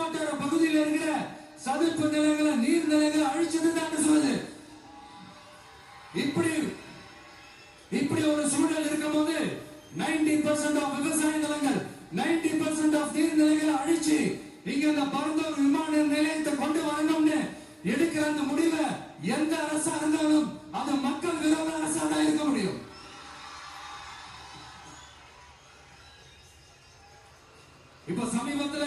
சுற்றுவட்டார பகுதியில் இருக்கிற சதுப்பு நிலங்களை நீர்நிலைகளை அழிச்சது தான் சொல்லுது. இப்படி ஒரு சூழல் இருக்கும் போது 90% ஆஃப் விவசாய நிலங்கள் 90% ஆஃப் நீர்நிலைகளை அழிச்சு இங்க இந்த பரந்தூர் விமான நிலையத்தை கொண்டு வரணும்னு எடுக்கிற அந்த முடிவை எந்த அரசா இருந்தாலும் அது மக்கள் விரோத அரசா தான் இருக்க முடியும். இப்ப சமீபத்துல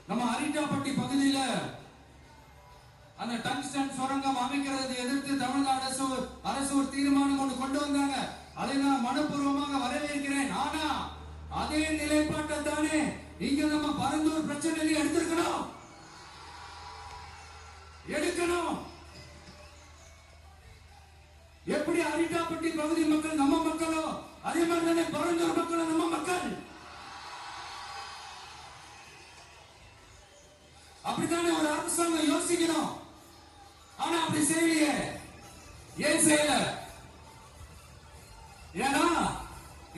நம்ம அரிட்டாப்பட்டி பகுதியில அந்த டங்ஸ்டன் சுரங்கம் அமைக்கிறதை எதிர்த்து தமிழ்நாடு அரசு ஒரு தீர்மானம் கொண்டு வந்தாங்க. அதை நான் மனப்பூர்வமாக வரவேற்கிறேன். ஆனா அதே நிலைப்பாட்டை தானே இங்க நம்ம பரந்தூர் பிரச்சனையில எடுக்கணும். எப்படி அரிட்டாப்பட்டி பகுதி மக்கள் நம்ம மக்களோ அதே மாதிரி தானே பரந்தூர் மக்களும் நம்ம மக்கள். அப்படித்தானே ஒரு அரசாங்கம் யோசிக்கணும். ஆனா அப்படி செய்யலையே. ஏன் செய்யல? ஏன்னா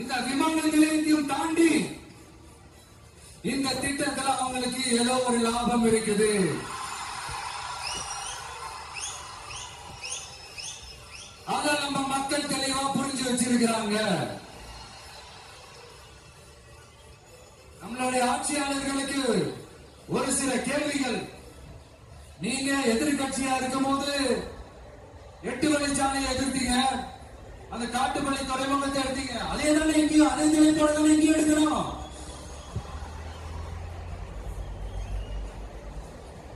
இந்த விமான நிலையத்தையும் தாண்டி இந்த திட்டத்தில் அவங்களுக்கு ஏதோ ஒரு லாபம் இருக்குது. அத நம்ம மக்கள் தெளிவா புரிஞ்சு வச்சிருக்கிறாங்க. நம்மளுடைய ஆட்சியாளர்களுக்கு ஒரு சில கேள்விகள். நீங்க எதிர்கட்சியா இருக்கும் போது 8 வழிச்சாலையை எதிர்த்தீங்க, அந்த காட்டுப்பள்ளி துறைமுகத்தை எடுத்தீங்க. அதே தானே இங்கேயும் அதே நிலைப்பாடு இங்கேயும் எடுக்கணும்.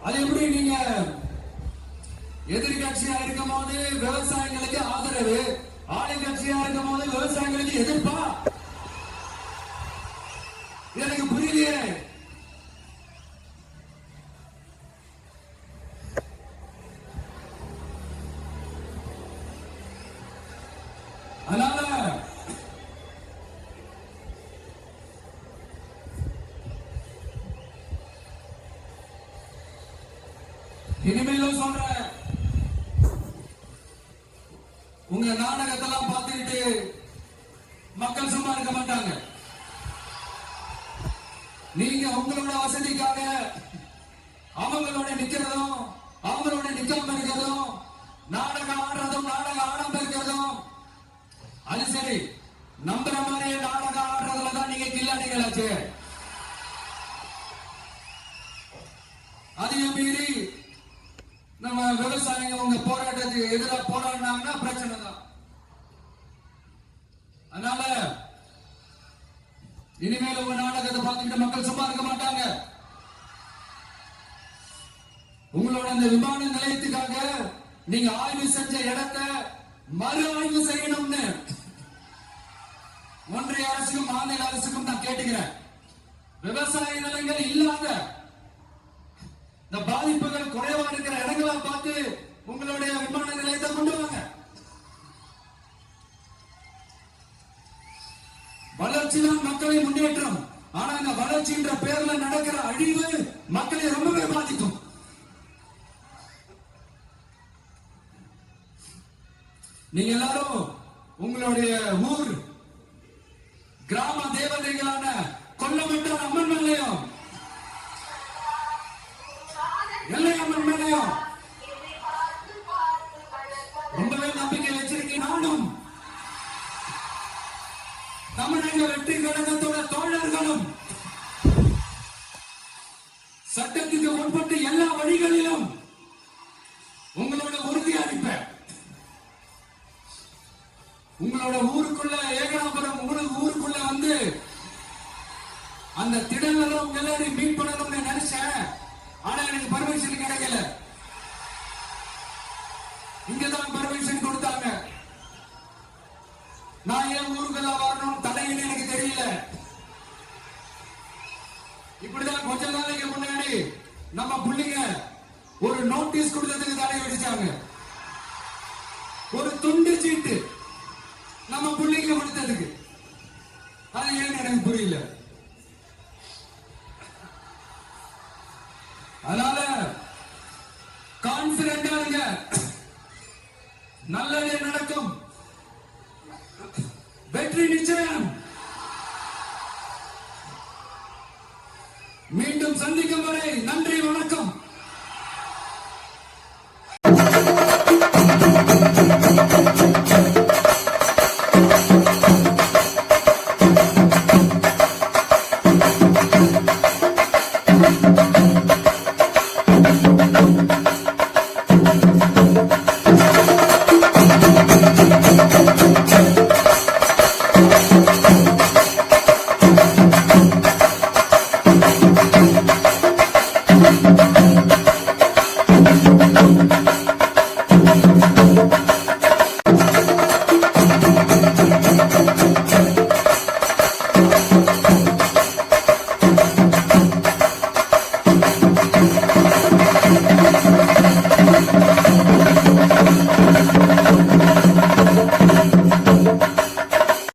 அது எப்படி நீங்க எதிர்கட்சியா இருக்கும் போது விவசாயிகளுக்கு ஆதரவு, ஆளுங்கட்சியா இருக்கும் போது விவசாயிகளுக்கு எதிர்ப்பா? எனக்கு புரியலையே. அதனால இனிமேலும் சொல்றேன், உங்க நாடகத்தெல்லாம் பார்த்துக்கிட்டு மக்கள் சும்மா இருக்க மாட்டாங்க. நீங்க உங்களோட வசதிக்காக அவங்களோட நிக்கிறதும் அவங்களோட நிக்காம இருக்கிறதும் நாடகம் ஆடுறதும் நாடகம் ஆடாம இருக்கிறதும் அது சரி. நம்புற மாதிரியே நாடகம் ஆடுறதுல தான் நீங்க கில்லாடிகளாச்சு. அதையும் மீறி நம்ம விவசாயிங்க உங்க போராட்டத்துக்கு எதிராக போராடினாங்கன்னா பிரச்சனை தான். அதனால இனிமேல் உங்க நாடகத்தை பார்த்துக்கிட்டு மக்கள் சும்மா இருக்க மாட்டாங்க. உங்களோட அந்த விமான நிலையத்துக்காக நீங்க ஆய்வு செஞ்ச இடத்தை மறு ஆய்வு செய்யணும்னு ஒன்றிய அரசுக்கும் மாநில அரசுக்கும் நான் கேட்டுக்கிறேன். விவசாய நிலங்கள் இல்லாத இந்த பாதிப்புகள் குறைவா இருக்கிற இடங்களா பார்த்து உங்களுடைய விமான நிலையத்தை கொண்டு வாங்க. வளர்ச்சி தான் மக்களை முன்னேற்றம். ஆனா இந்த வளர்ச்சின்ற பேர்ல நடக்கிற அழிவு மக்களை ரொம்பவே பாதிக்கும். நீங்க எல்லாரும் உங்களுடைய ஊர் கிராம தேவதைகளான கொல்லமட்டார் அம்மன் மேலையும் எல்லையம்மன் மேலையும் ரொம்பவே நம்பிக்கை வச்சிருக்கேன். நானும் தமிழக வெற்றி கழகத்தோட தோழர்களும் சட்டத்துக்கு உட்பட்டு எல்லா வழிகளிலும் உங்களோட உறுதி அளிப்பேன். உங்களோட ஊருக்குள்ள ஏகனாபுரம் ஊருக்குள்ள வந்து அந்த திடல்ல உங்க எல்லாரையும் மீட் பண்ணணும்னு நினைச்சேன். ஆனா எனக்கு பர்மிஷன் கிடைக்கல. இங்கதான் பர்மிஷன் கொடுத்தாங்க. நான் ஏன் ஊருக்கெல்லாம் வரணும் தடையின்னு எனக்கு தெரியல. இப்படிதான் கொஞ்ச நாளைக்கு முன்னாடி நம்ம பிள்ளைங்க ஒரு நோட்டீஸ் கொடுத்ததுக்கு தடை விதிச்சாங்க. ஒரு துண்டு சீட்டு நம்ம பிள்ளைங்க கொடுத்ததுக்கு. அது ஏன்னு எனக்கு புரியல. அதனால கான்பிடண்டா இருங்க, நல்லதே நடக்கும், வெற்றி நிச்சயம். மீண்டும் சந்திக்கும் வரை நன்றி.